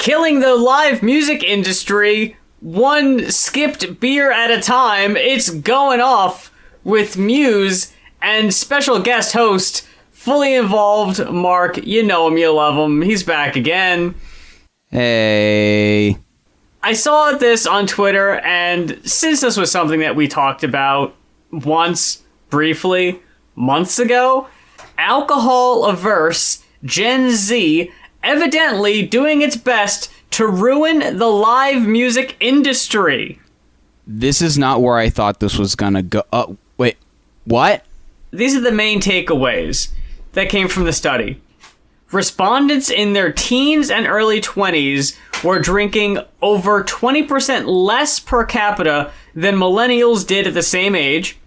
killing the live music industry one skipped beer at a time. It's going off with Muse and special guest host, Fully Involved Mark. You know him, you love him. He's back again. Hey. I saw this on Twitter, and since this was something that we talked about once, briefly, months ago, alcohol-averse Gen Z evidently doing its best to ruin the live music industry. This is not where I thought this was gonna go. Wait, what? These are the main takeaways that came from the study. Respondents in their teens and early 20s were drinking over 20% less per capita than millennials did at the same age.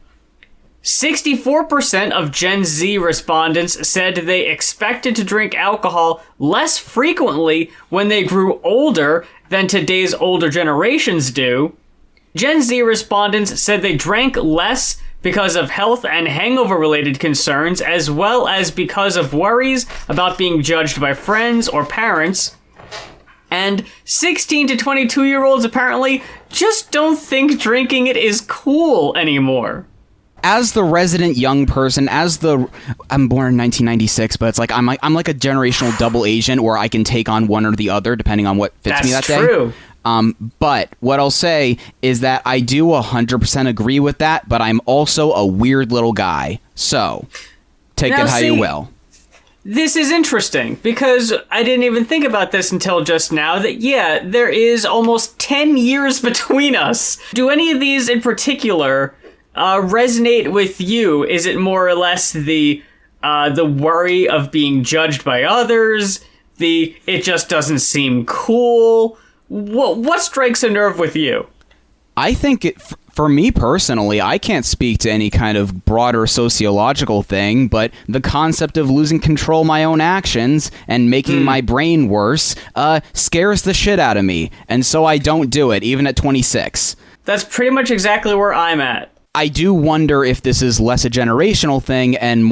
64% of Gen Z respondents said they expected to drink alcohol less frequently when they grew older than today's older generations do. Gen Z respondents said they drank less because of health and hangover-related concerns, as well as because of worries about being judged by friends or parents. And 16 to 22-year-olds apparently just don't think drinking it is cool anymore. As the resident young person, I'm born in 1996, but it's like I'm like a generational double agent where I can take on one or the other depending on what fits me that day. That's true. But what I'll say is that I do 100% agree with that, but I'm also a weird little guy. So, take it how you will. This is interesting, because I didn't even think about this until just now, that, yeah, there is almost 10 years between us. Do any of these in particular resonate with you? Is it more or less the worry of being judged by others? It just doesn't seem cool? What strikes a nerve with you? I think for me personally, I can't speak to any kind of broader sociological thing, but the concept of losing control of my own actions and making my brain worse scares the shit out of me. And so I don't do it, even at 26. That's pretty much exactly where I'm at. I do wonder if this is less a generational thing and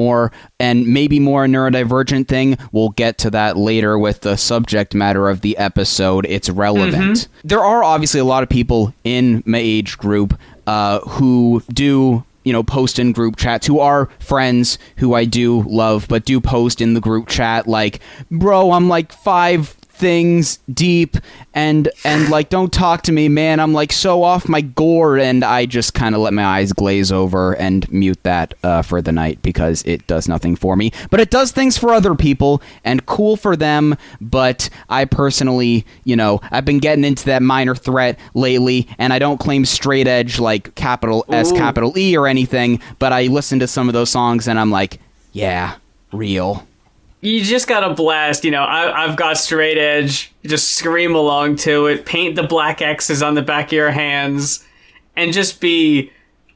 maybe more a neurodivergent thing. We'll get to that later with the subject matter of the episode. It's relevant. There are obviously a lot of people in my age group who do, post in group chats, who are friends who I do love, but do post in the group chat like, bro, I'm like 5 things deep and like, don't talk to me, man, I'm like so off my gourd, and I just kind of let my eyes glaze over and mute that for the night because it does nothing for me, but it does things for other people and cool for them. But I personally, I've been getting into that minor threat lately, and I don't claim straight edge like capital S capital E or anything, but I listen to some of those songs and I'm like, yeah, real. You just gotta blast, I've got straight edge, just scream along to it, paint the black X's on the back of your hands, and just be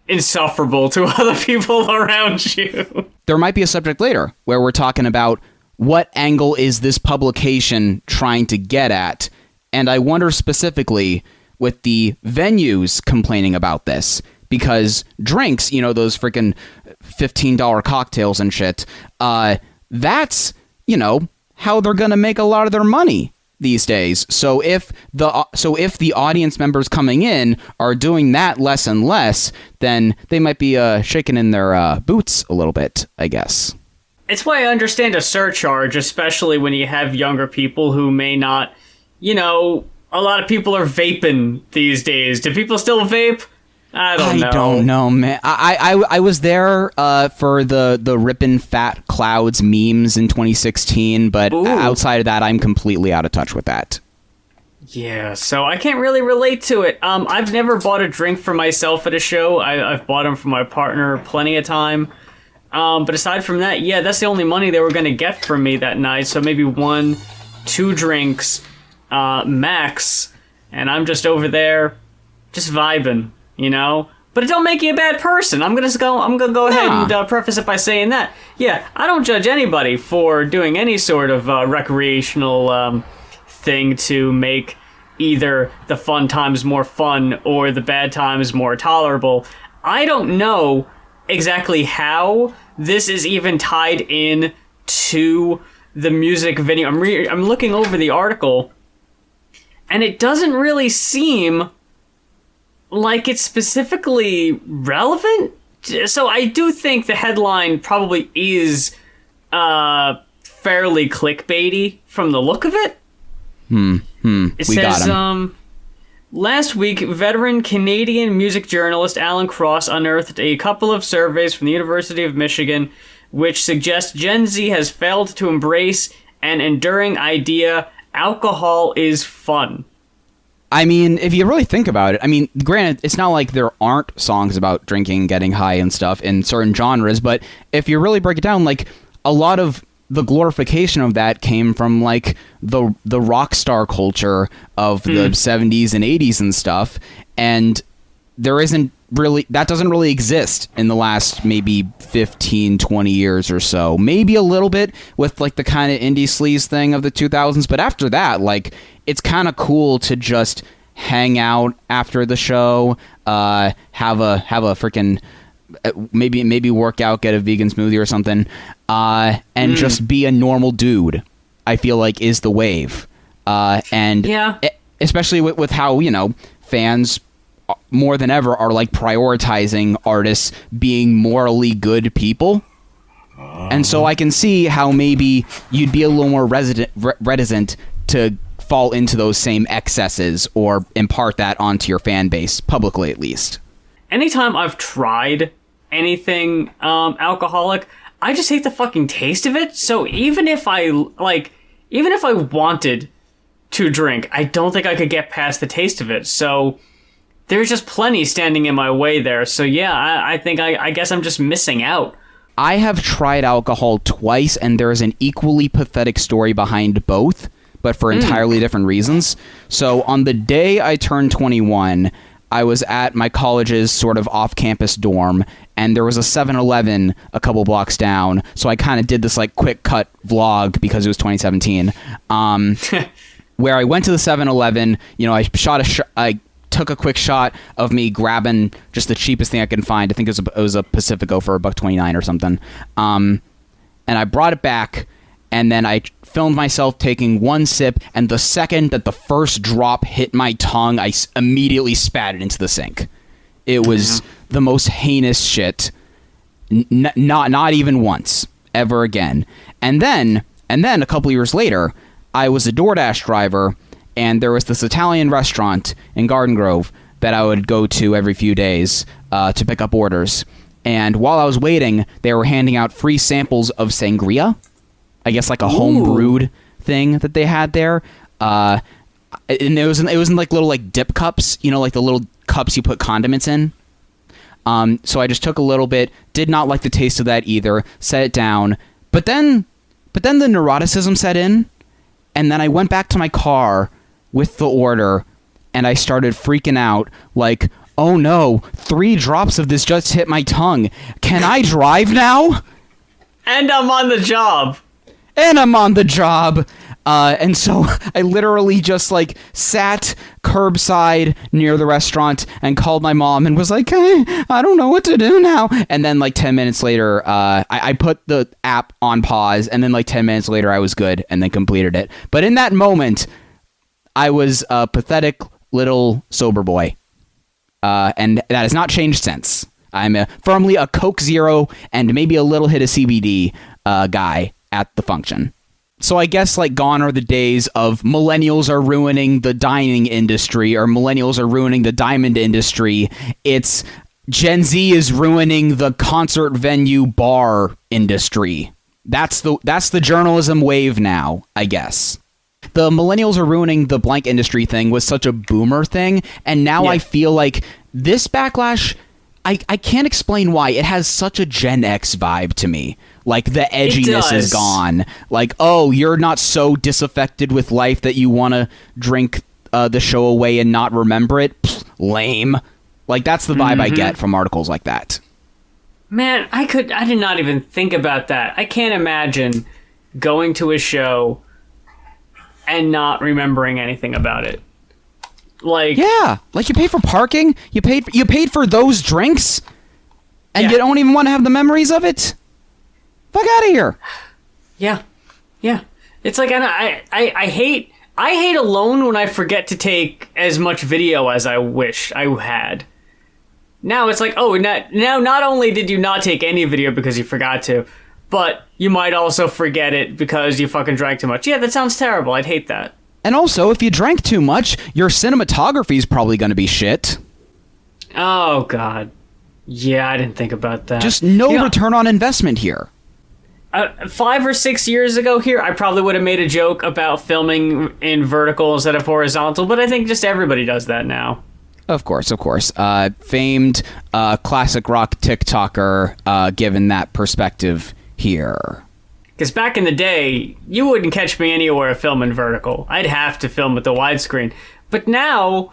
insufferable to other people around you. There might be a subject later where we're talking about what angle is this publication trying to get at, and I wonder specifically with the venues complaining about this, because drinks, those freaking $15 cocktails and shit, that's, how they're going to make a lot of their money these days. So if the audience members coming in are doing that less and less, then they might be shaking in their boots a little bit, I guess. It's why I understand a surcharge, especially when you have younger people who may not, a lot of people are vaping these days. Do people still vape? I don't know, man. I was there for the Rippin' Fat Clouds memes in 2016, but outside of that, I'm completely out of touch with that. Yeah, so I can't really relate to it. I've never bought a drink for myself at a show. I've bought them for my partner plenty of time. But aside from that, yeah, that's the only money they were going to get from me that night. So maybe 1-2 drinks max, and I'm just over there just vibing. But it don't make you a bad person. I'm gonna go ahead and preface it by saying that. Yeah, I don't judge anybody for doing any sort of recreational thing to make either the fun times more fun or the bad times more tolerable. I don't know exactly how this is even tied in to the music video. I'm looking over the article, and it doesn't really seem like it's specifically relevant. So I do think the headline probably is fairly clickbaity from the look of it. It says, last week, veteran Canadian music journalist Alan Cross unearthed a couple of surveys from the University of Michigan which suggest Gen Z has failed to embrace an enduring idea: alcohol is fun. I mean, if you really think about it, I mean, granted, it's not like there aren't songs about drinking, getting high and stuff in certain genres, but if you really break it down, like, a lot of the glorification of that came from, like, the rock star culture of the 70s and 80s and stuff, and there isn't really, that doesn't really exist in the last maybe 15, 20 years or so. Maybe a little bit with, like, the kind of indie sleaze thing of the 2000s, but after that, like, it's kind of cool to just hang out after the show, have a freaking maybe work out, get a vegan smoothie or something, and just be a normal dude. I feel like is the wave, and especially with how, you know, fans more than ever are like prioritizing artists being morally good people. And so I can see how maybe you'd be a little more reticent to fall into those same excesses or impart that onto your fan base, publicly at least. Anytime I've tried anything alcoholic, I just hate the fucking taste of it. So even if I wanted to drink, I don't think I could get past the taste of it. So there's just plenty standing in my way there. So yeah, I think I guess I'm just missing out. I have tried alcohol twice, and there is an equally pathetic story behind both, but for entirely different reasons. So on the day I turned 21, I was at my college's sort of off-campus dorm, and there was a 7-Eleven a couple blocks down, so I kind of did this like quick cut vlog because it was 2017, where I went to the 7-Eleven, you know, I took a quick shot of me grabbing just the cheapest thing I could find. I think it was a Pacifico for $1.29 or something, and I brought it back, and then I filmed myself taking one sip, and the second that the first drop hit my tongue, I immediately spat it into the sink. It was the most heinous shit. Not even once ever again. And then a couple years later, I was a DoorDash driver, and there was this Italian restaurant in Garden Grove that I would go to every few days to pick up orders. And while I was waiting, they were handing out free samples of sangria. I guess like a home brewed thing that they had there, and it was in like little like dip cups, you know, like the little cups you put condiments in. So I just took a little bit, did not like the taste of that either, set it down. But then the neuroticism set in, and then I went back to my car with the order, and I started freaking out, like, oh no, 3 drops of this just hit my tongue. Can I drive now? And I'm on the job. And so I literally just like sat curbside near the restaurant and called my mom and was like, hey, I don't know what to do now. And then like 10 minutes later, I put the app on pause, and then like 10 minutes later I was good and then completed it. But in that moment, I was a pathetic little sober boy. And that has not changed since. I'm firmly a Coke Zero and maybe a little hit of CBD guy at the function. So I guess like gone are the days of millennials are ruining the dining industry or millennials are ruining the diamond industry. It's Gen Z is ruining the concert venue bar industry. That's the journalism wave now, I guess. The millennials are ruining the blank industry thing was such a boomer thing, and now I feel like this backlash, I can't explain why. It has such a Gen X vibe to me. Like, the edginess is gone. Like, oh, you're not so disaffected with life that you want to drink the show away and not remember it? Pfft, lame. Like, that's the vibe I get from articles like that. Man, I did not even think about that. I can't imagine going to a show and not remembering anything about it. Like, yeah, like you paid for parking, you paid for those drinks, and you don't even want to have the memories of it? Fuck out of here. Yeah. It's like, I hate I hate alone when I forget to take as much video as I wish I had. Now it's like, oh, now not only did you not take any video because you forgot to, but you might also forget it because you fucking drank too much. Yeah, that sounds terrible. I'd hate that. And also, if you drank too much, your cinematography is probably going to be shit. Oh, God. Yeah, I didn't think about that. Just no return on investment here. 5 or 6 years ago here, I probably would have made a joke about filming in vertical instead of horizontal, but I think just everybody does that now. Of course. Famed classic rock TikToker given that perspective here. Because back in the day, you wouldn't catch me anywhere filming vertical. I'd have to film with the widescreen. But now,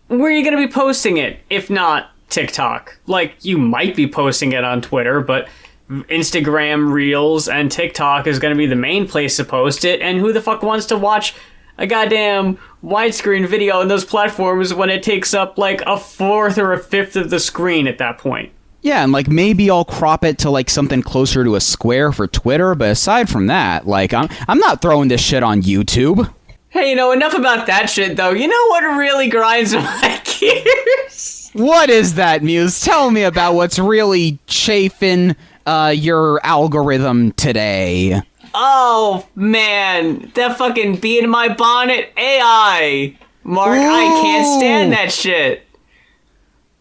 where are you going to be posting it, if not TikTok? Like, you might be posting it on Twitter, but Instagram Reels and TikTok is going to be the main place to post it, and who the fuck wants to watch a goddamn widescreen video on those platforms when it takes up like a fourth or a fifth of the screen at that point? Yeah, and like maybe I'll crop it to like something closer to a square for Twitter, but aside from that, like I'm not throwing this shit on YouTube. Hey, enough about that shit though. You know what really grinds my gears? What is that, Muse? Tell me about what's really chafing your algorithm today. Oh, man. That fucking bee in my bonnet AI. Mark, ooh. I can't stand that shit.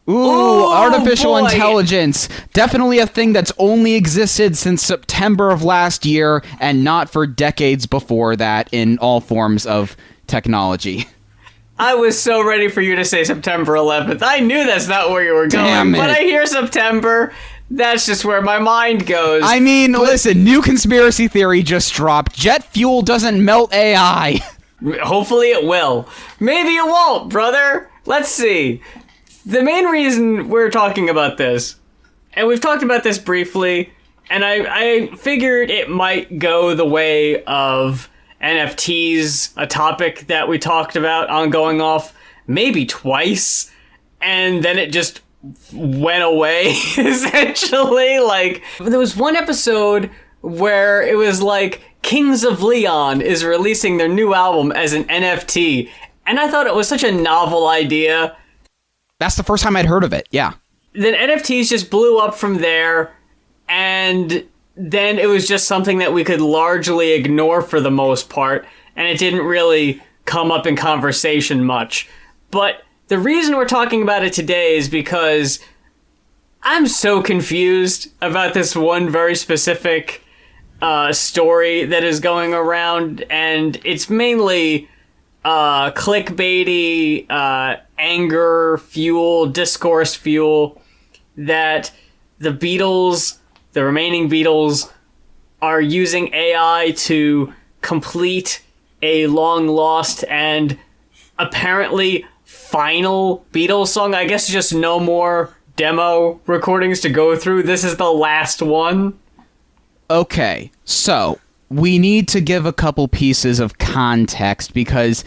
Ooh, artificial intelligence. Definitely a thing that's only existed since September of last year and not for decades before that in all forms of technology. I was so ready for you to say September 11th. I knew that's not where you were going, but I hear September. That's just where my mind goes. I mean, listen, new conspiracy theory just dropped. Jet fuel doesn't melt AI. Hopefully it will. Maybe it won't, brother. Let's see. The main reason we're talking about this, and we've talked about this briefly, and I figured it might go the way of NFTs, a topic that we talked about on Going Off maybe twice, and then it just went away, essentially. Like, there was one episode where it was like Kings of Leon is releasing their new album as an NFT, and I thought it was such a novel idea. That's the first time I'd heard of it, yeah. Then NFTs just blew up from there, and then it was just something that we could largely ignore for the most part, and it didn't really come up in conversation much. But the reason we're talking about it today is because I'm so confused about this one very specific story that is going around, and it's mainly clickbaity, anger fuel, discourse fuel, that the Beatles, the remaining Beatles, are using AI to complete a long-lost and apparently final Beatles song. I guess just no more demo recordings to go through. This is the last one. Okay, so we need to give a couple pieces of context because,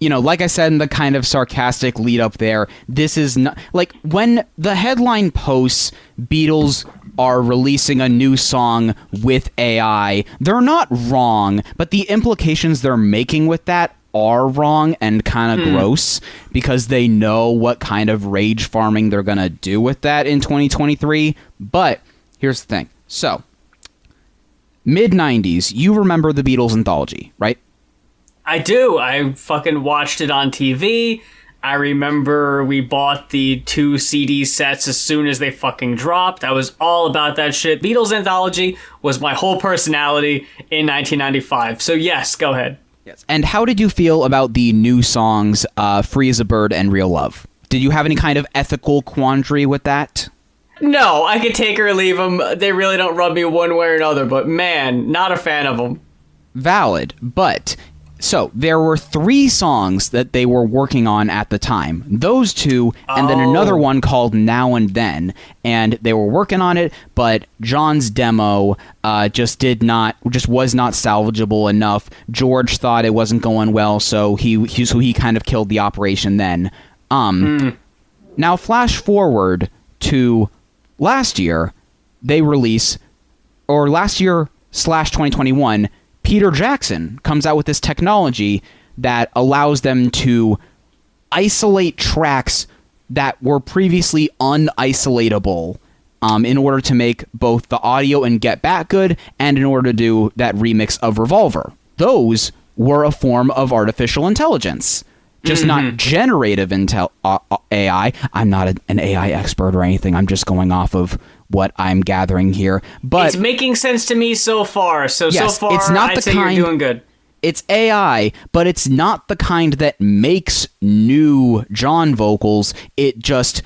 like I said in the kind of sarcastic lead up there, this is not like when the headline posts Beatles are releasing a new song with AI, they're not wrong, but the implications they're making with that are wrong and kind of gross because they know what kind of rage farming they're going to do with that in 2023. But here's the thing. So, mid-90s, you remember the Beatles anthology, right? I do. I fucking watched it on TV. I remember we bought the 2 CD sets as soon as they fucking dropped. I was all about that shit. Beatles anthology was my whole personality in 1995. So yes, go ahead. Yes. And how did you feel about the new songs, Free as a Bird and Real Love? Did you have any kind of ethical quandary with that? No, I could take or leave them. They really don't rub me one way or another, but man, not a fan of them. Valid, but so there were 3 songs that they were working on at the time. Those 2, and then another one called Now and Then, and they were working on it, but John's demo just was not salvageable enough. George thought it wasn't going well, so he kind of killed the operation then. Now flash forward to last year, last year / 2021, Peter Jackson comes out with this technology that allows them to isolate tracks that were previously unisolatable in order to make both the audio and Get Back good, and in order to do that remix of Revolver. Those were a form of artificial intelligence, just not generative AI. I'm not an AI expert or anything. I'm just going off of what I'm gathering here. But it's making sense to me so far. So far, it's not I'd say you're doing good. It's AI, but it's not the kind that makes new John vocals. It just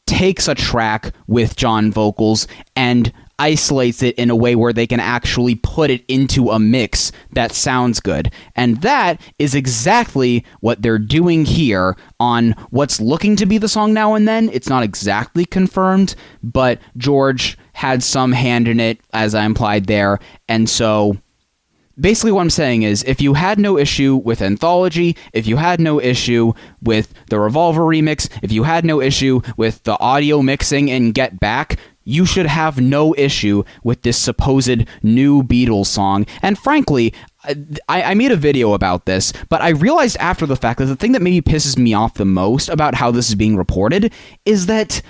takes a track with John vocals and isolates it in a way where they can actually put it into a mix that sounds good. And that is exactly what they're doing here on what's looking to be the song Now and Then. It's not exactly confirmed, but George had some hand in it, as I implied there. And so basically what I'm saying is, if you had no issue with Anthology, if you had no issue with the Revolver remix, if you had no issue with the audio mixing in Get Back, you should have no issue with this supposed new Beatles song. And frankly, I made a video about this, but I realized after the fact that the thing that maybe pisses me off the most about how this is being reported is that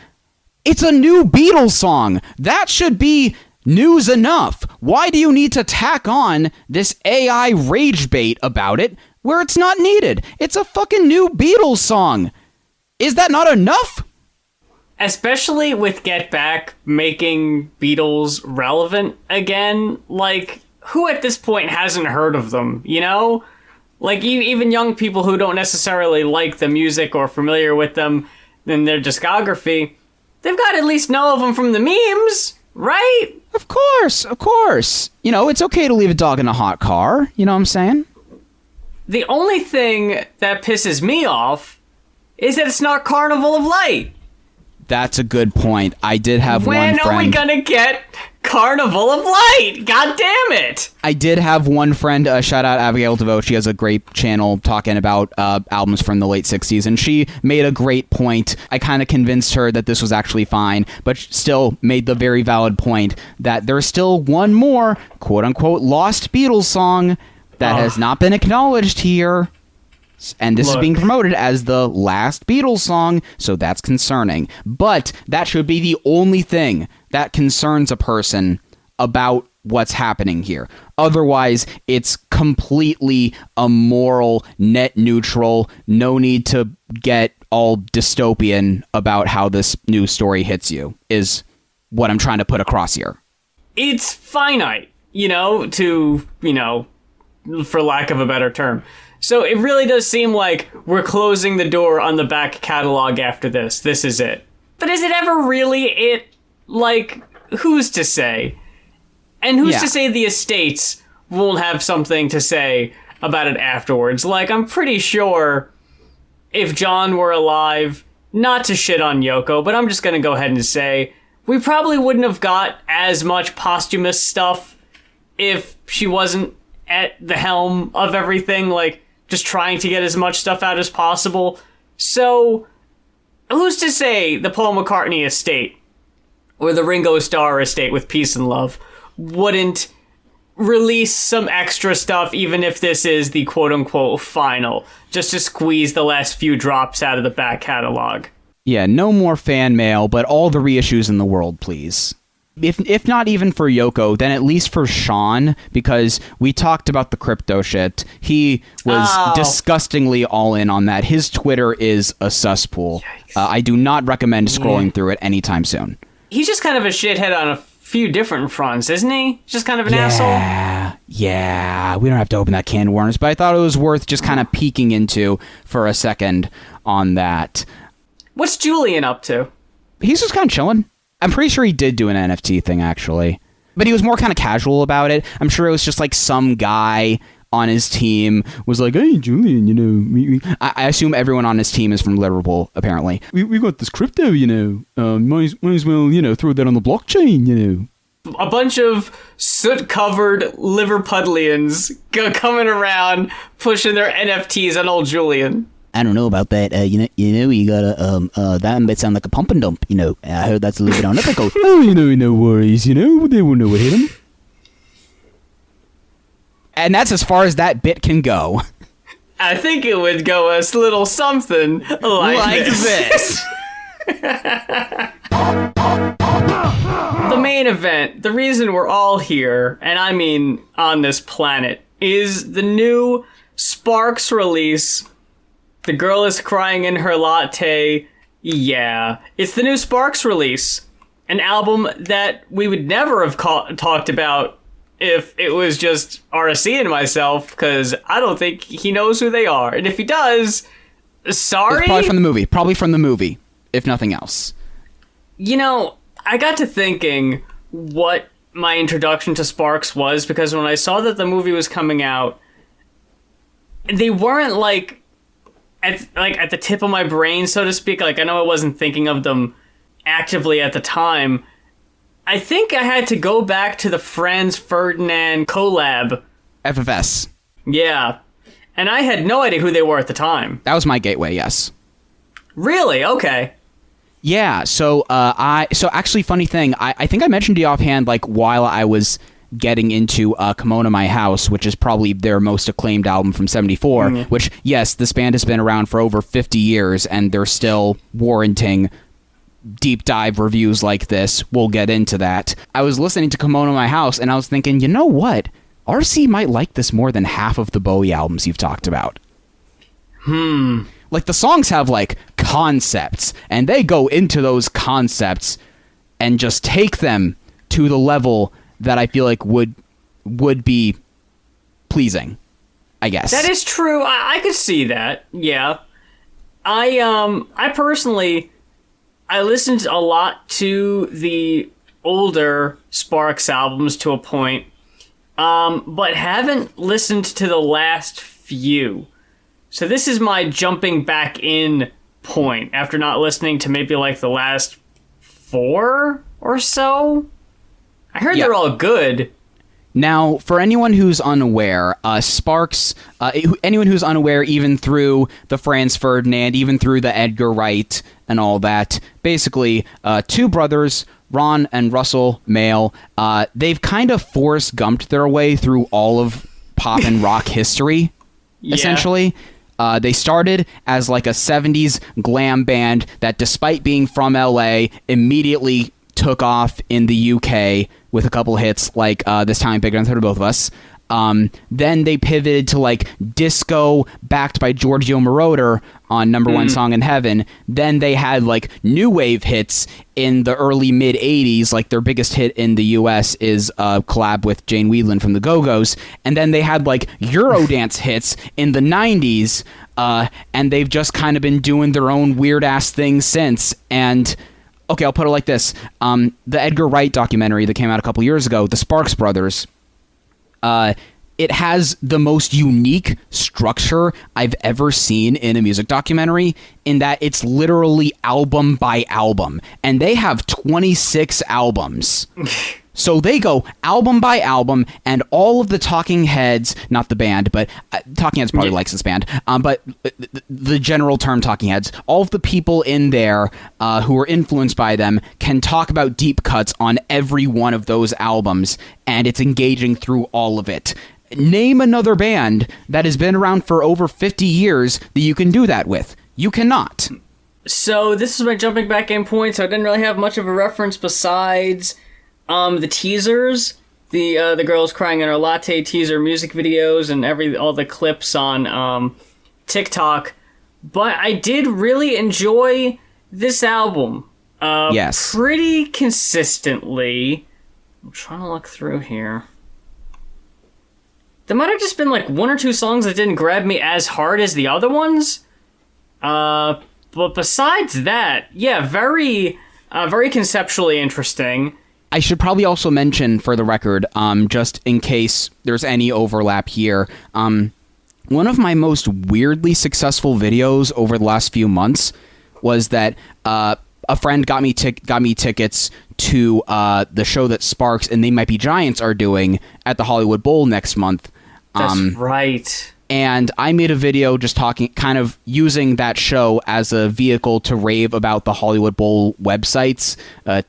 it's a new Beatles song. That should be news enough. Why do you need to tack on this AI rage bait about it where it's not needed? It's a fucking new Beatles song. Is that not enough? Especially with Get Back making Beatles relevant again. Like, who at this point hasn't heard of them, you know? Like, even young people who don't necessarily like the music or familiar with them in their discography, they've got to at least know of them from the memes, right? Of course, of course. You know, it's okay to leave a dog in a hot car. You know what I'm saying? The only thing that pisses me off is that it's not Carnival of Light. That's a good point. I did have one friend... When are we gonna get Carnival of Light? God damn it! I did have one friend, shout out Abigail DeVoe, she has a great channel talking about albums from the late 60s, and she made a great point. I kind of convinced her that this was actually fine, but still made the very valid point that there's still one more quote-unquote lost Beatles song that has not been acknowledged here. And this is being promoted as the last Beatles song, so that's concerning. But that should be the only thing that concerns a person about what's happening here. Otherwise, it's completely immoral, net neutral, no need to get all dystopian about how this news story hits you, is what I'm trying to put across here. It's finite, for lack of a better term. So it really does seem like we're closing the door on the back catalog after this. This is it. But is it ever really it? Like, who's to say? And who's to say the estates won't have something to say about it afterwards? Like, I'm pretty sure if John were alive, not to shit on Yoko, but I'm just gonna go ahead and say, we probably wouldn't have got as much posthumous stuff if she wasn't at the helm of everything, like, just trying to get as much stuff out as possible. So, who's to say the Paul McCartney estate, or the Ringo Starr estate with Peace and Love, wouldn't release some extra stuff, even if this is the quote-unquote final, just to squeeze the last few drops out of the back catalog? Yeah, no more fan mail, but all the reissues in the world, please. If not even for Yoko, then at least for Sean, because we talked about the crypto shit. He was disgustingly all in on that. His Twitter is a cesspool. I do not recommend scrolling through it anytime soon. He's just kind of a shithead on a few different fronts, isn't he? Just kind of an asshole? Yeah. We don't have to open that can of worms, but I thought it was worth just kind of peeking into for a second on that. What's Julian up to? He's just kind of chilling. I'm pretty sure he did do an NFT thing, actually. But he was more kind of casual about it. I'm sure it was just like some guy on his team was like, hey, Julian, I assume everyone on his team is from Liverpool, apparently. We got this crypto, might as well, throw that on the blockchain, A bunch of soot-covered Liverpudlians coming around, pushing their NFTs on old Julian. I don't know about that. You gotta, that might sound like a pump and dump, I heard that's a little bit unethical. No worries, they won't know what hit him. And that's as far as that bit can go. I think it would go a little something like this. The main event, the reason we're all here, and I mean on this planet, is the new Sparks release. The girl is crying in her latte. Yeah, it's the new Sparks release. An album that we would never have talked about if it was just RC and myself, because I don't think he knows who they are. And if he does, sorry? It's probably from the movie, if nothing else. You know, I got to thinking what my introduction to Sparks was, because when I saw that the movie was coming out, they weren't at the tip of my brain, so to speak. Like, I know I wasn't thinking of them actively at the time. I think I had to go back to the Franz Ferdinand collab. FFS. Yeah. And I had no idea who they were at the time. That was my gateway, yes. Really? Okay. Yeah, so actually, funny thing, I think I mentioned to you offhand, like, while I was getting into Kimono My House, which is probably their most acclaimed album from 74, which, yes, this band has been around for over 50 years, and they're still warranting deep dive reviews like this. We'll get into that. I was listening to Kimono My House, and I was thinking, you know what? RC might like this more than half of the Bowie albums you've talked about. Like, the songs have, like, concepts, and they go into those concepts and just take them to the level that I feel like would be pleasing, I guess. That is true. I could see that. Yeah. I personally, I listened a lot to the older Sparks albums to a point, but haven't listened to the last few. So this is my jumping back in point after not listening to maybe like the last 4 or so. I heard they're all good. Now, for anyone who's unaware, Sparks, anyone who's unaware even through the Franz Ferdinand, even through the Edgar Wright and all that, basically, 2 brothers, Ron and Russell Mael, they've kind of Forrest Gumped their way through all of pop and rock history, essentially. They started as like a 70s glam band that, despite being from LA, immediately took off in the UK with a couple hits like This Time Bigger Than Both of Us. Then they pivoted to like disco, backed by Giorgio Moroder on Number One Song in Heaven. Then they had like new wave hits in the early mid 80s. Like their biggest hit in the US is a collab with Jane Wiedlin from the Go-Go's. And then they had like Eurodance hits in the 90s. And they've just kind of been doing their own weird ass thing since. And okay, I'll put it like this. The Edgar Wright documentary that came out a couple years ago, The Sparks Brothers, it has the most unique structure I've ever seen in a music documentary, in that it's literally album by album. And they have 26 albums. So they go album by album, and all of the Talking Heads, not the band, but Talking Heads probably likes this band, but the general term Talking Heads, all of the people in there who are influenced by them can talk about deep cuts on every one of those albums, and it's engaging through all of it. Name another band that has been around for over 50 years that you can do that with. You cannot. So this is my jumping back in point, so I didn't really have much of a reference besides the teasers, the girls crying in her latte teaser music videos and all the clips on TikTok. But I did really enjoy this album. Yes. Pretty consistently. I'm trying to look through here. There might have just been like 1 or 2 songs that didn't grab me as hard as the other ones. But besides that, yeah, very conceptually interesting. I should probably also mention, for the record, just in case there's any overlap here, one of my most weirdly successful videos over the last few months was that a friend got me tickets to the show that Sparks and They Might Be Giants are doing at the Hollywood Bowl next month. That's right. And I made a video just talking, kind of using that show as a vehicle to rave about the Hollywood Bowl website's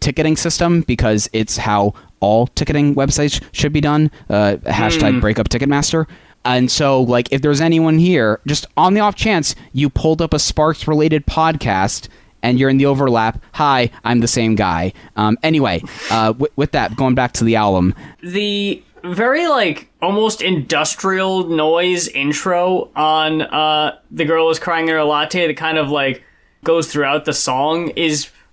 ticketing system, because it's how all ticketing websites should be done. Hashtag breakup Ticketmaster. And so, like, if there's anyone here, just on the off chance you pulled up a Sparks-related podcast and you're in the overlap, hi, I'm the same guy. Anyway, with that, going back to the album. The very, like, almost industrial noise intro on The Girl Is Crying in Her Latte that kind of, like, goes throughout the song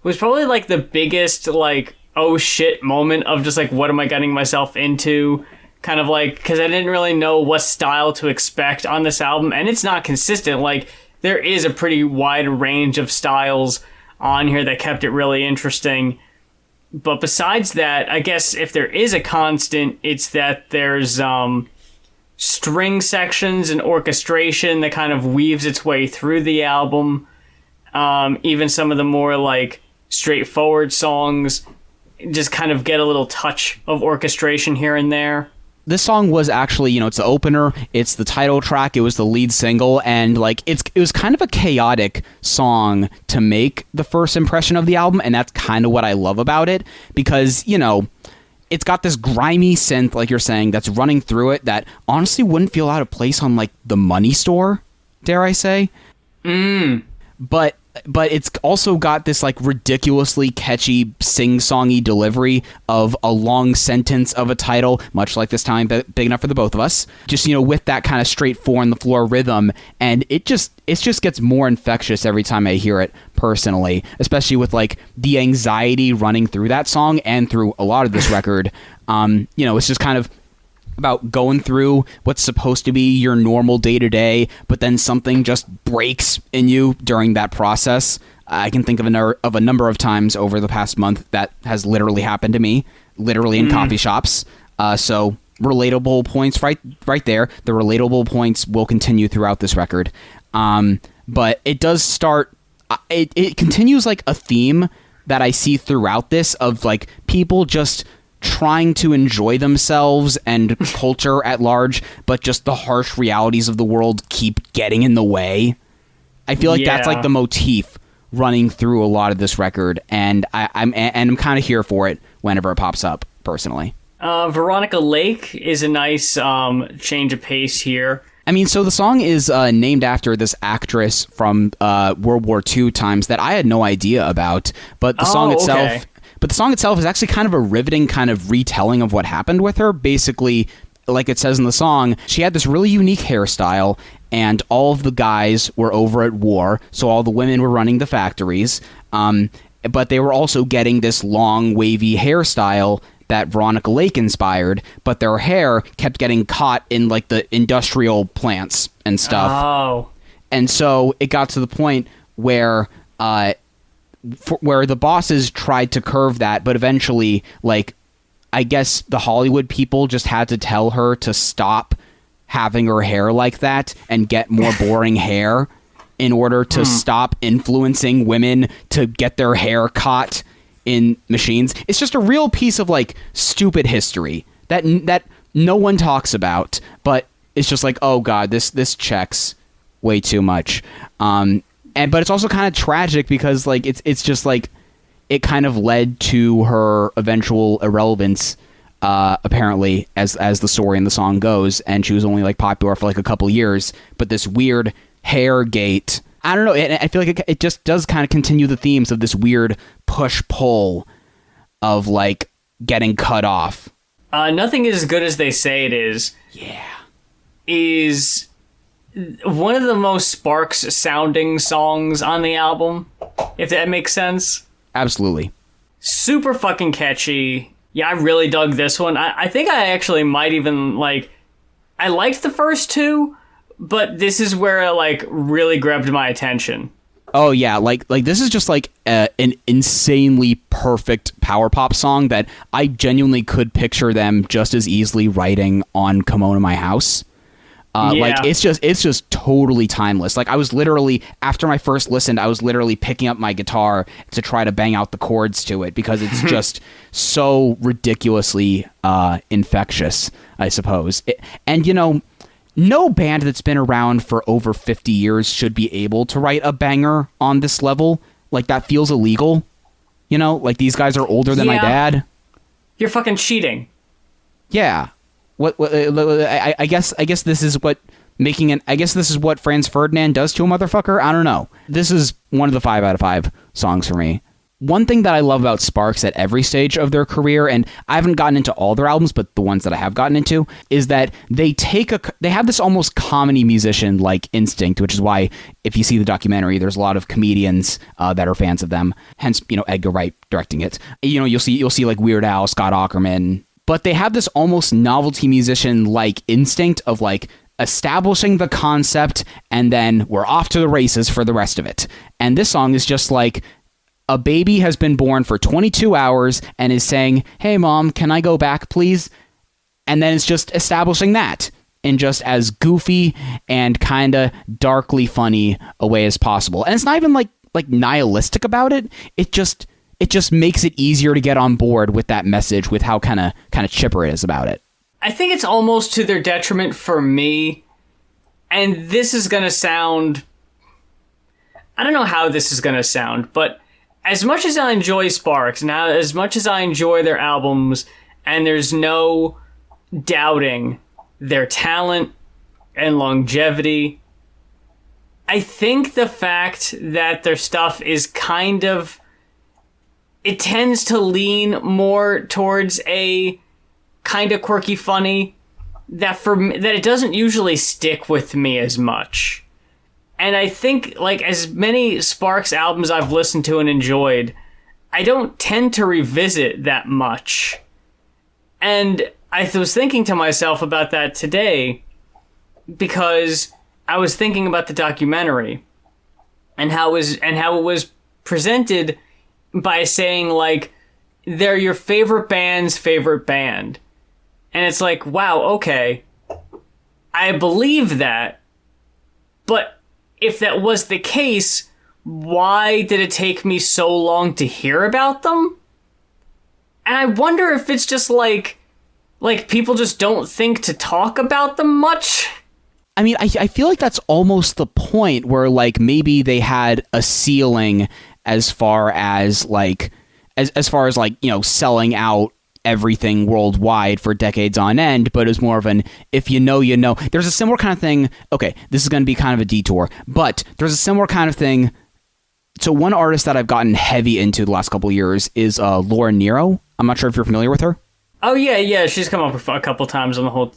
was probably, like, the biggest, like, oh shit moment of just, like, what am I getting myself into? Kind of like, because I didn't really know what style to expect on this album, and it's not consistent. Like, there is a pretty wide range of styles on here that kept it really interesting. But besides that, I guess if there is a constant, it's that there's string sections and orchestration that kind of weaves its way through the album. Even some of the more, like, straightforward songs just kind of get a little touch of orchestration here and there. This song was actually, it's the opener, it's the title track, it was the lead single, and like it was kind of a chaotic song to make the first impression of the album, and that's kind of what I love about it, because, it's got this grimy synth, like you're saying, that's running through it that honestly wouldn't feel out of place on, like, the Money Store, dare I say. But it's also got this, like, ridiculously catchy sing-songy delivery of a long sentence of a title, much like This Time Big Enough for the Both of Us. Just, with that kind of straight four-on-the-floor rhythm, and it just gets more infectious every time I hear it, personally, especially with, like, the anxiety running through that song and through a lot of this record. It's just kind of about going through what's supposed to be your normal day-to-day, but then something just breaks in you during that process. I can think of a number of times over the past month that has literally happened to me, literally in coffee shops. So relatable points right there. The relatable points will continue throughout this record. But it does start... It continues, like, a theme that I see throughout this of, like, people just trying to enjoy themselves and culture at large, but just the harsh realities of the world keep getting in the way. I feel like that's, like, the motif running through a lot of this record, and I'm kind of here for it whenever it pops up, personally. Veronica Lake is a nice change of pace here. I mean, so the song is named after this actress from World War II times that I had no idea about, but the song itself... Okay. But the song itself is actually kind of a riveting kind of retelling of what happened with her. Basically, like it says in the song, she had this really unique hairstyle, and all of the guys were over at war, so all the women were running the factories. But they were also getting this long, wavy hairstyle that Veronica Lake inspired, but their hair kept getting caught in, like, the industrial plants and stuff. Oh. And so it got to the point where... where the bosses tried to curve that, but eventually, like, I guess the Hollywood people just had to tell her to stop having her hair like that and get more boring hair in order to stop influencing women to get their hair caught in machines. It's just a real piece of, like, stupid history that no one talks about, but it's just like, oh god, this checks way too much. But it's also kind of tragic because, like, it's just like it kind of led to her eventual irrelevance, apparently, as the story in the song goes, and she was only, like, popular for, like, a couple years. But this weird hair gate, I don't know, I feel like it just does kind of continue the themes of this weird push-pull of, like, getting cut off. Nothing is as good as they say it is. Yeah. Is one of the most Sparks-sounding songs on the album, if that makes sense. Absolutely. Super fucking catchy. Yeah, I really dug this one. I think I actually might even, like... I liked the first two, but this is where it, like, really grabbed my attention. Oh, yeah, like this is just, like, an insanely perfect power pop song that I genuinely could picture them just as easily writing on Kimono My House. Like, it's just totally timeless. Like, I was literally, after my first listen, I was literally picking up my guitar to try to bang out the chords to it because it's just so ridiculously infectious, I suppose. And, no band that's been around for over 50 years should be able to write a banger on this level. Like, that feels illegal. Like, these guys are older than my dad. You're fucking cheating. Yeah. I guess this is what Franz Ferdinand does to a motherfucker. I don't know. This is one of the 5 out of 5 songs for me. One thing that I love about Sparks at every stage of their career, and I haven't gotten into all their albums, but the ones that I have gotten into, is that they have this almost comedy musician-like instinct, which is why, if you see the documentary, there's a lot of comedians that are fans of them. Hence, Edgar Wright directing it. You'll see like Weird Al, Scott Aukerman, but they have this almost novelty musician-like instinct of like establishing the concept, and then we're off to the races for the rest of it. And this song is just like, a baby has been born for 22 hours and is saying, "Hey, Mom, can I go back, please?" And then it's just establishing that in just as goofy and kind of darkly funny a way as possible. And it's not even like nihilistic about it. It just makes it easier to get on board with that message, with how kind of chipper it is about it. I think it's almost to their detriment for me. And this is going to sound... I don't know how this is going to sound, but as much as I enjoy Sparks, now as much as I enjoy their albums, and there's no doubting their talent and longevity, I think the fact that their stuff is kind of... it tends to lean more towards a kind of quirky funny, that it doesn't usually stick with me as much. And I think, like, as many Sparks albums I've listened to and enjoyed, I don't tend to revisit that much. And I was thinking to myself about that today, because I was thinking about the documentary and how it was presented by saying, like, they're your favorite band's favorite band. And it's like, wow, okay, I believe that, but if that was the case, why did it take me so long to hear about them? And I wonder if it's just like people just don't think to talk about them much. I mean, I feel like that's almost the point where, like, maybe they had a ceiling as far as like selling out everything worldwide for decades on end, but it was more of an if you know, you know. There's a similar kind of thing. Okay, this is going to be kind of a detour, but there's a similar kind of thing. So one artist that I've gotten heavy into the last couple of years is Laura Nero. I'm not sure if you're familiar with her. Oh, yeah. She's come up a couple times on the whole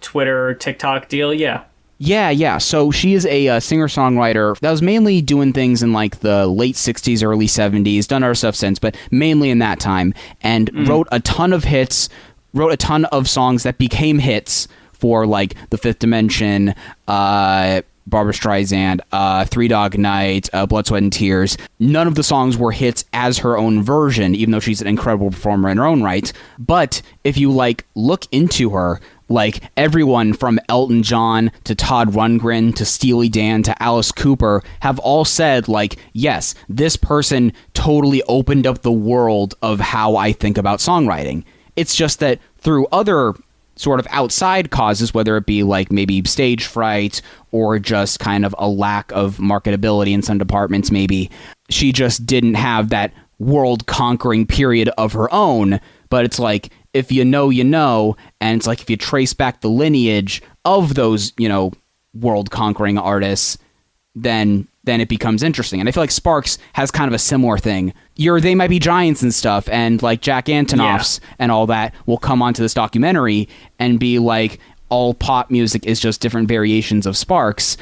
Twitter, TikTok deal, yeah. Yeah. So she is a singer-songwriter that was mainly doing things in like the late 60s, early 70s, done other stuff since, but mainly in that time, and wrote a ton of hits, wrote a ton of songs that became hits for like The Fifth Dimension, Barbra Streisand, Three Dog Night, Blood, Sweat, and Tears. None of the songs were hits as her own version, even though she's an incredible performer in her own right. But if you like look into her, like everyone from Elton John to Todd Rundgren to Steely Dan to Alice Cooper have all said, like, yes, this person totally opened up the world of how I think about songwriting. It's just that through other sort of outside causes, whether it be like maybe stage fright or just kind of a lack of marketability in some departments, maybe she just didn't have that world-conquering period of her own. But it's like, if you know, you know, and it's like if you trace back the lineage of those, world-conquering artists, then it becomes interesting. And I feel like Sparks has kind of a similar thing. They Might Be Giants and stuff, and like Jack Antonoff's and all that will come onto this documentary and be like, all pop music is just different variations of Sparks.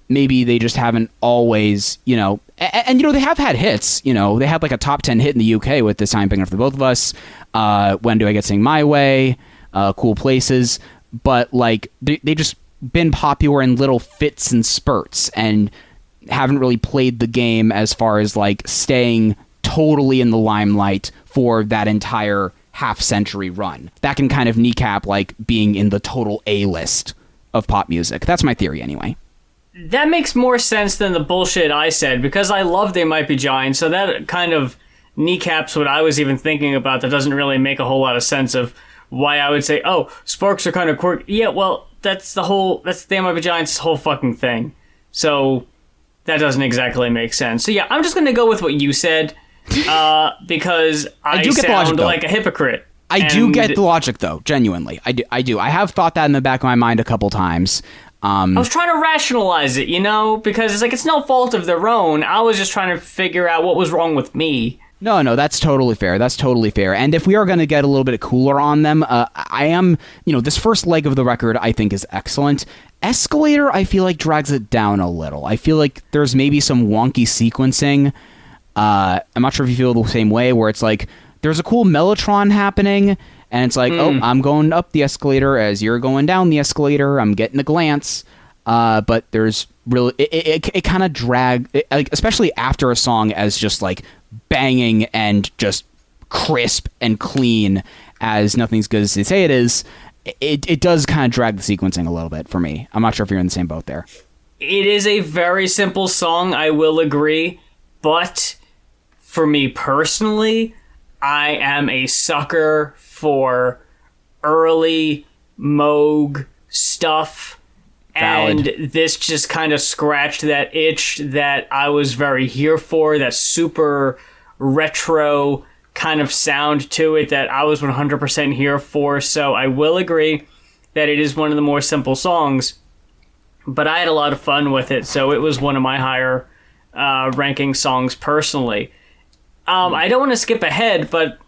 Maybe they just haven't always, and they have had hits. They had like a top 10 hit in the UK with This Time Big Enough for Both of Us, When Do I Get Sing My Way, Cool Places, but like they just been popular in little fits and spurts and haven't really played the game as far as like staying totally in the limelight for that entire half-century run. That can kind of kneecap like being in the total A-list of pop music. That's my theory anyway. That makes more sense than the bullshit I said, because I love They Might Be Giants, so that kind of kneecaps what I was even thinking about. That doesn't really make a whole lot of sense of why I would say, oh, Sparks are kind of quirky. Yeah, well, that's They Might Be Giants' whole fucking thing. So that doesn't exactly make sense. So yeah, I'm just going to go with what you said, because I do get the logic, sound like a hypocrite. I do get the logic, though, genuinely. I do. I have thought that in the back of my mind a couple times. I was trying to rationalize it, because it's like, it's no fault of their own. I was just trying to figure out what was wrong with me. No, that's totally fair. That's totally fair. And if we are going to get a little bit cooler on them, I am, this first leg of the record I think is excellent. Escalator, I feel like drags it down a little. I feel like there's maybe some wonky sequencing. I'm not sure if you feel the same way, where it's like, there's a cool mellotron happening, and it's like, oh, I'm going up the escalator as you're going down the escalator. I'm getting a glance. But there's really, it kind of like, especially after a song as just like banging and just crisp and clean as Nothing's Good As They Say It Is, it does kind of drag the sequencing a little bit for me. I'm not sure if you're in the same boat there. It is a very simple song, I will agree, but for me personally, I am a sucker for early Moog stuff. Valid. And this just kind of scratched that itch that I was very here for, that super retro kind of sound to it that I was 100% here for. So I will agree that it is one of the more simple songs, but I had a lot of fun with it, so it was one of my higher ranking songs personally. I don't want to skip ahead, but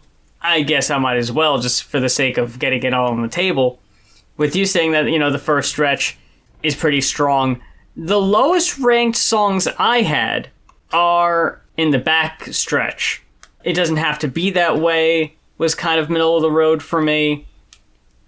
I guess I might as well, just for the sake of getting it all on the table. With you saying that, the first stretch is pretty strong. The lowest ranked songs I had are in the back stretch. It doesn't have to be that way was kind of middle of the road for me.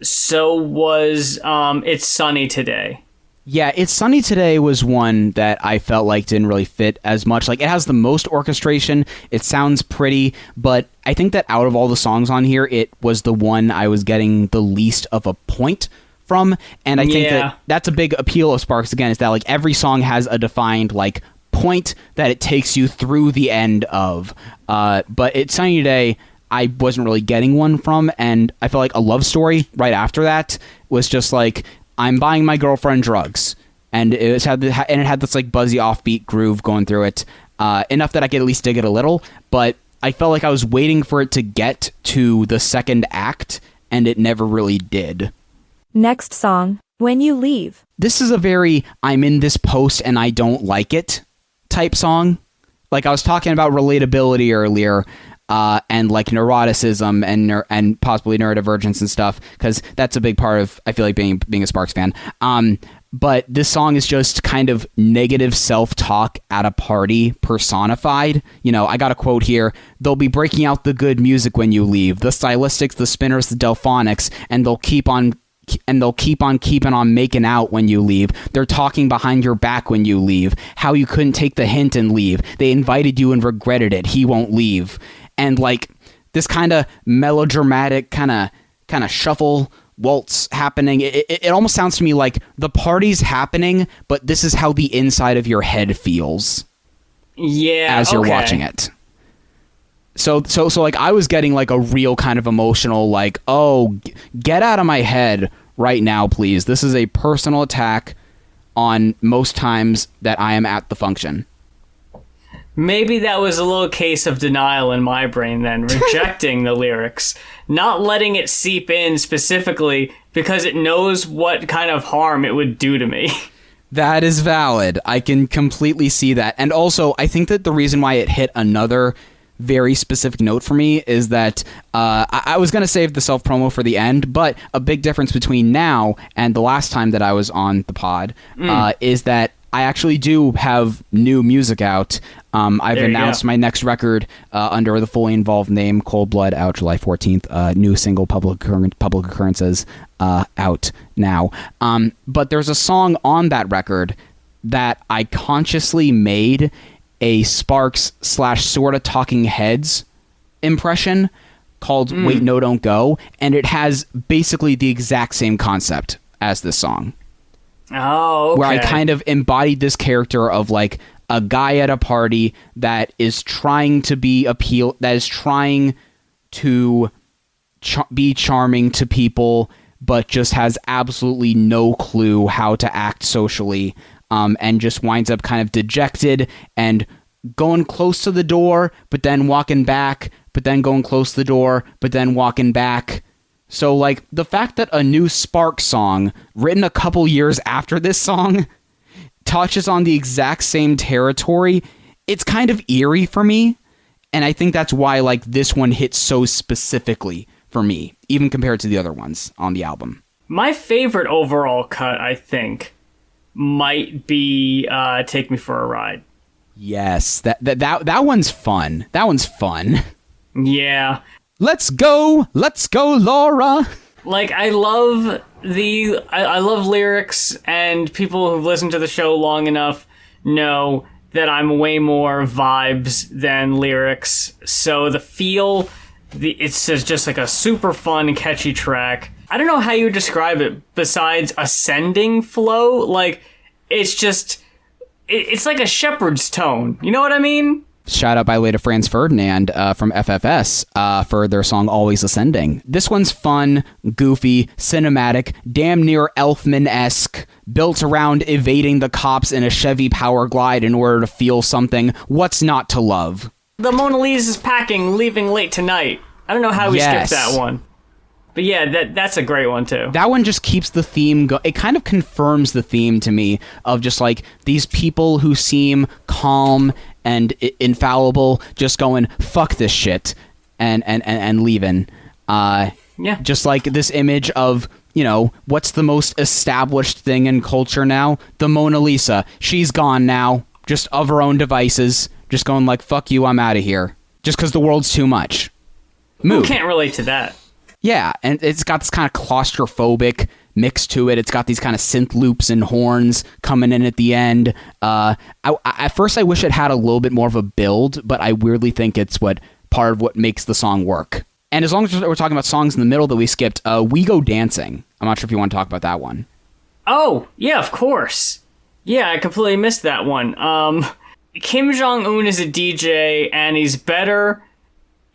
So was It's Sunny Today. Yeah, It's Sunny Today was one that I felt like didn't really fit as much. Like, it has the most orchestration, it sounds pretty, but I think that out of all the songs on here, it was the one I was getting the least of a point from, and I think that that's a big appeal of Sparks, again, is that like every song has a defined like point that it takes you through the end of. But It's Sunny Today, I wasn't really getting one from, and I felt like A Love Story right after that was just like, I'm buying my girlfriend drugs, and it had this like buzzy offbeat groove going through it, enough that I could at least dig it a little. But I felt like I was waiting for it to get to the second act, and it never really did. Next song, When You Leave. This is a very I'm in this post and I don't like it type song. Like, I was talking about relatability earlier, and like neuroticism and possibly neurodivergence and stuff, because that's a big part of, I feel like, being a Sparks fan. But this song is just kind of negative self-talk at a party personified. I got a quote here. They'll be breaking out the good music when you leave. The stylistics, the spinners, the delphonics, and they'll keep on keeping on making out when you leave. They're talking behind your back when you leave. How you couldn't take the hint and leave. They invited you and regretted it. He won't leave. And like this kind of melodramatic kind of shuffle waltz happening. It almost sounds to me like the party's happening, but this is how the inside of your head feels. Yeah, as you're watching it. So like I was getting like a real kind of emotional like, oh, get out of my head right now, please. This is a personal attack on most times that I am at the function. Maybe that was a little case of denial in my brain then, rejecting the lyrics, not letting it seep in specifically because it knows what kind of harm it would do to me. That is valid. I can completely see that. And also, I think that the reason why it hit another very specific note for me is that I was going to save the self-promo for the end, but a big difference between now and the last time that I was on the pod is that I actually do have new music out. I've announced my next record under the Fully Involved name, Cold Blood, out July 14th. New single, Public Occurrences, out now. But there's a song on that record that I consciously made a Sparks / sorta Talking Heads impression called Wait, No, Don't Go, and it has basically the exact same concept as this song. Oh, okay. Where I kind of embodied this character of like a guy at a party that is trying to be that is trying to be charming to people, but just has absolutely no clue how to act socially, and just winds up kind of dejected and going close to the door, but then walking back, but then going close to the door, but then walking back, So, like, the fact that a new Spark song, written a couple years after this song, touches on the exact same territory, it's kind of eerie for me. And I think that's why, like, this one hits so specifically for me, even compared to the other ones on the album. My favorite overall cut, I think, might be Take Me for a Ride. Yes, that one's fun. That one's fun. Yeah. Let's go, Laura. Like, I love I love lyrics, and people who've listened to the show long enough know that I'm way more vibes than lyrics. So the feel, it's just like a super fun, catchy track. I don't know how you describe it besides ascending flow. Like, it's just, it's like a shepherd's tone. You know what I mean? Shout out by the way to Franz Ferdinand from FFS for their song Always Ascending. This one's fun, goofy, cinematic, damn near Elfman-esque, built around evading the cops in a Chevy Power Glide in order to feel something. What's not to love? The Mona Lisa's packing, leaving late tonight. I don't know how we skipped that one. But yeah, that's a great one too. That one just keeps the theme going. It kind of confirms the theme to me of just like these people who seem calm and infallible, just going fuck this shit and leaving. Yeah. Just like this image of, you know, what's the most established thing in culture now? The Mona Lisa. She's gone now, just of her own devices, just going like fuck you, I'm out of here, just because the world's too much. Who can't relate to that? Yeah, and it's got this kind of claustrophobic mix to it. It's got these kind of synth loops and horns coming in at the end. At first, I wish it had a little bit more of a build, but I weirdly think it's part of what makes the song work. And as long as we're talking about songs in the middle that we skipped, We Go Dancing. I'm not sure if you want to talk about that one. Oh, yeah, of course. Yeah, I completely missed that one. Kim Jong-un is a DJ, and he's better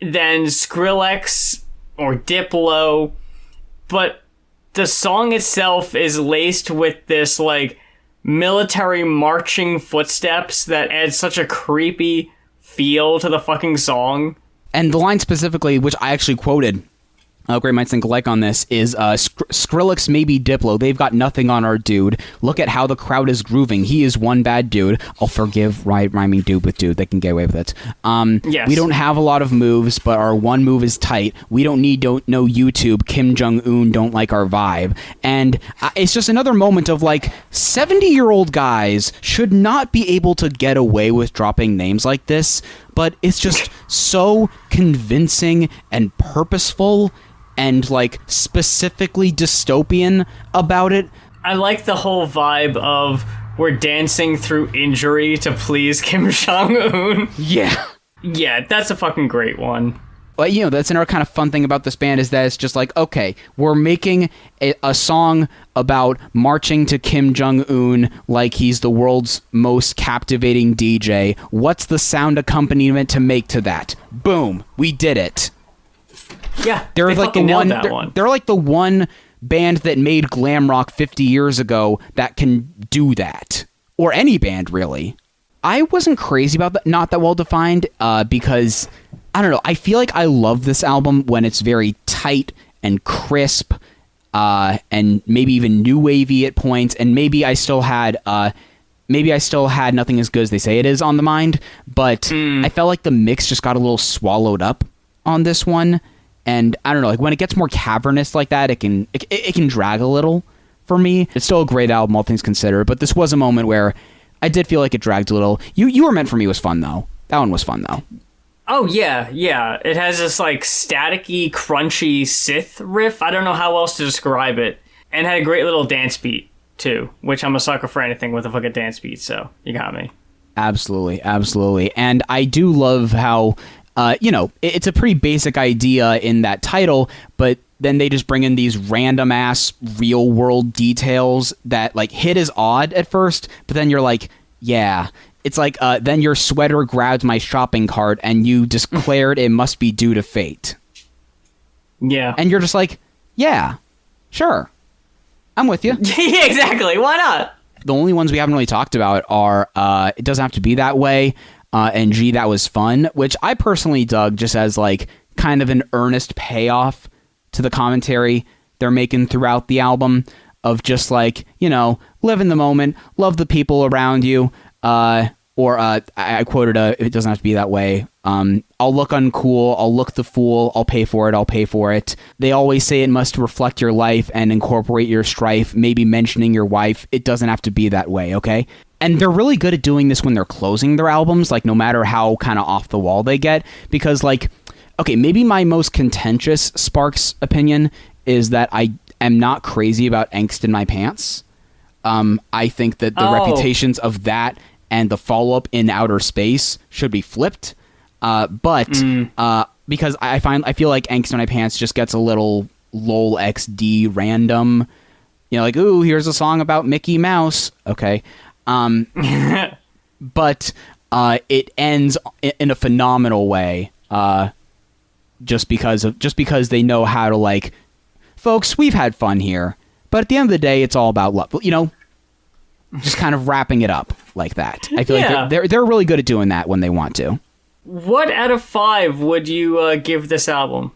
than Skrillex or Diplo, but the song itself is laced with this like military marching footsteps that add such a creepy feel to the fucking song. And the line specifically, which I actually quoted, great minds think alike on this, is Skrillex may be Diplo, they've got nothing on our dude. Look at how the crowd is grooving. He is one bad dude. I'll forgive rhyming dude with dude. They can get away with it. Yes. We don't have a lot of moves, but our one move is tight. We don't need no YouTube. Kim Jong-un don't like our vibe. And it's just another moment of like 70-year-old guys should not be able to get away with dropping names like this, but it's just so convincing and purposeful and like specifically dystopian about it. I like the whole vibe of we're dancing through injury to please Kim Jong-un. Yeah. Yeah, that's a fucking great one. But, you know, that's another kind of fun thing about this band is that it's just like, okay, we're making a song about marching to Kim Jong-un like he's the world's most captivating DJ. What's the sound accompaniment to make to that? Boom. We did it. Yeah, they're they like fucking nailed that one. They're like the one band that made glam rock 50 years ago that can do that. Or any band, really. I wasn't crazy about that, Not That Well Defined, because, I don't know, I feel like I love this album when it's very tight and crisp, and maybe even new wavy at points, and maybe I still had Nothing As Good As They Say It Is on the mind, but I felt like the mix just got a little swallowed up on this one. And I don't know, like when it gets more cavernous like that, it can drag a little for me. It's still a great album, all things considered, but this was a moment where I did feel like it dragged a little. You Were Meant For Me was fun though. That one was fun though. Oh yeah. It has this like staticky, crunchy Sith riff. I don't know how else to describe it. And had a great little dance beat too, which I'm a sucker for anything with a fucking dance beat. So you got me. Absolutely. And I do love how. It's a pretty basic idea in that title, but then they just bring in these random ass real world details that like hit as odd at first, but then you're like, yeah. It's like, then your sweater grabbed my shopping cart and you declared it must be due to fate. Yeah. And you're just like, yeah, sure. I'm with you. Yeah, exactly. Why not? The only ones we haven't really talked about are It Doesn't Have to Be That Way, and Gee, That Was Fun, which I personally dug just as like kind of an earnest payoff to the commentary they're making throughout the album of just like, live in the moment, love the people around you. I quoted it doesn't have to be that way. I'll look uncool, I'll look the fool, I'll pay for it. They always say it must reflect your life and incorporate your strife, maybe mentioning your wife. It doesn't have to be that way, okay? And they're really good at doing this when they're closing their albums, like no matter how kind of off the wall they get, because like, okay, maybe my most contentious Sparks opinion is that I am not crazy about Angst in My Pants. I think that the reputations of that and the follow-up In Outer Space should be flipped. Because I feel like Angst in My Pants just gets a little lol XD random. Like, ooh, here's a song about Mickey Mouse. Okay. But it ends in a phenomenal way. Just because they know how to, like, folks, we've had fun here, but at the end of the day, it's all about love. Just kind of wrapping it up like that. I feel like they're really good at doing that when they want to. What out of 5 would you give this album?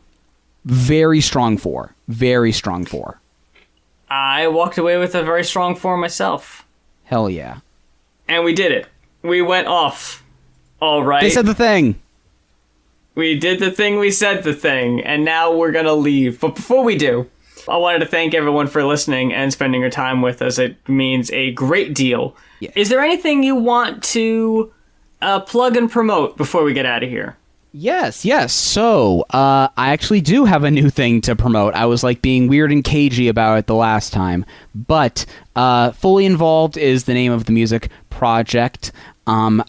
Very strong 4. Very strong 4. I walked away with a very strong 4 myself. Hell yeah. And we did it. We went off. All right. They said the thing. We did the thing, we said the thing, and now we're gonna leave. But before we do, I wanted to thank everyone for listening and spending your time with us. It means a great deal. Yeah. Is there anything you want to plug and promote before we get out of here? Yes. So, I actually do have a new thing to promote. I was like being weird and cagey about it the last time, but Fully Involved is the name of the music project.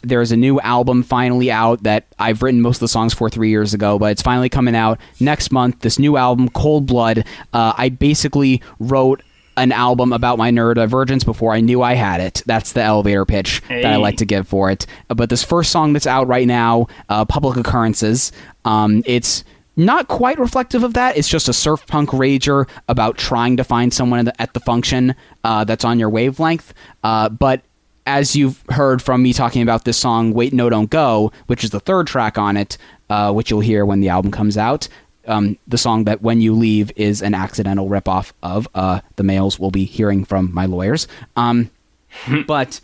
There's a new album finally out that I've written most of the songs for 3 years ago, but it's finally coming out next month. This new album, Cold Blood. I basically wrote an album about my neurodivergence before I knew I had it. That's the elevator pitch that I like to give for it. But this first song that's out right now, Public Occurrences, it's not quite reflective of that. It's just a surf punk rager about trying to find someone at the function that's on your wavelength. But as you've heard from me talking about this song, Wait, No, Don't Go, which is the third track on it, which you'll hear when the album comes out, the song that When You Leave is an accidental ripoff of the males we'll be hearing from my lawyers. But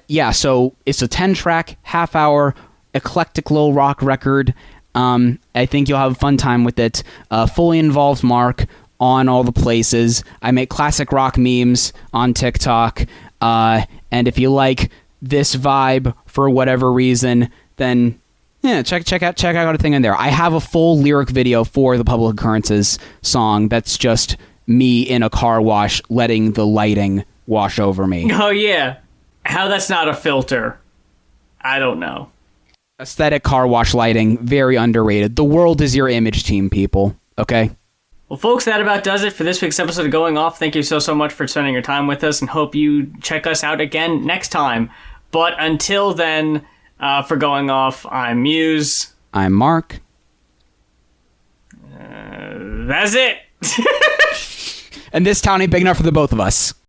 yeah, so it's a 10-track, half-hour, eclectic little rock record. I think you'll have a fun time with it. Fully Involved Mark on all the places. I make classic rock memes on TikTok. And if you like this vibe for whatever reason, then check out a thing in there. I have a full lyric video for the Public Occurrences song that's just me in a car wash letting the lighting wash over me. Oh yeah. How that's not a filter, I don't know. Aesthetic car wash lighting, very underrated. The world is your image, team people. Okay? Well, folks, that about does it for this week's episode of Going Off. Thank you so much for spending your time with us, and hope you check us out again next time. But until then, for Going Off, I'm Muse. I'm Mark. That's it. And this town ain't big enough for the both of us.